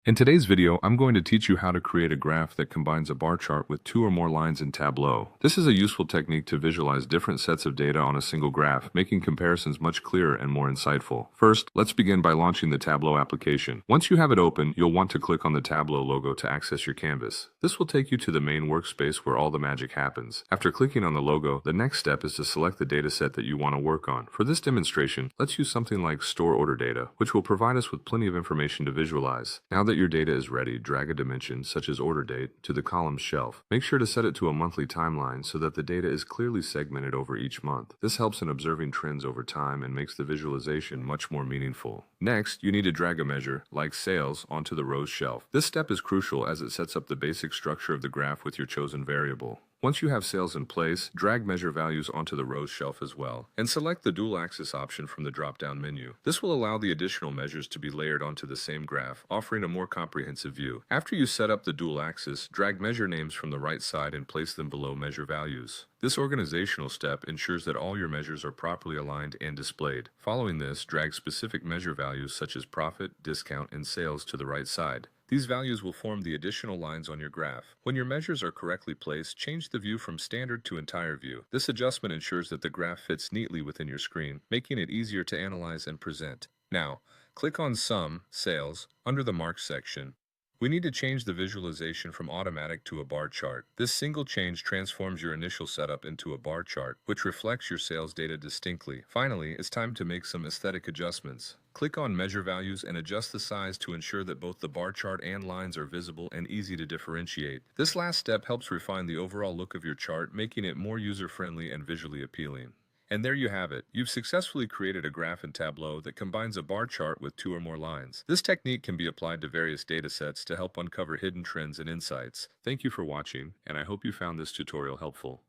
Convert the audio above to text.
In today's video, I'm going to teach you how to create a graph that combines a bar chart with two or more lines in Tableau. This is a useful technique to visualize different sets of data on a single graph, making comparisons much clearer and more insightful. First, let's begin by launching the Tableau application. Once you have it open, you'll want to click on the Tableau logo to access your canvas. This will take you to the main workspace where all the magic happens. After clicking on the logo, the next step is to select the dataset that you want to work on. For this demonstration, let's use something like store order data, which will provide us with plenty of information to visualize. Now that your data is ready, drag a dimension, such as order date, to the column shelf. Make sure to set it to a monthly timeline so that the data is clearly segmented over each month. This helps in observing trends over time and makes the visualization much more meaningful. Next, you need to drag a measure, like sales, onto the rows shelf. This step is crucial as it sets up the basic structure of the graph with your chosen variable. Once you have sales in place, drag measure values onto the rows shelf as well, and select the dual axis option from the drop-down menu. This will allow the additional measures to be layered onto the same graph, offering a more comprehensive view. After you set up the dual axis, drag measure names from the right side and place them below measure values. This organizational step ensures that all your measures are properly aligned and displayed. Following this, drag specific measure values such as profit, discount, and sales to the right side. These values will form the additional lines on your graph. When your measures are correctly placed, change the view from standard to entire view. This adjustment ensures that the graph fits neatly within your screen, making it easier to analyze and present. Now, click on Sum, Sales, under the Marks section. We need to change the visualization from automatic to a bar chart. This single change transforms your initial setup into a bar chart, which reflects your sales data distinctly. Finally, it's time to make some aesthetic adjustments. Click on Measure Values and adjust the size to ensure that both the bar chart and lines are visible and easy to differentiate. This last step helps refine the overall look of your chart, making it more user-friendly and visually appealing. And there you have it. You've successfully created a graph in Tableau that combines a bar chart with two or more lines. This technique can be applied to various datasets to help uncover hidden trends and insights. Thank you for watching, and I hope you found this tutorial helpful.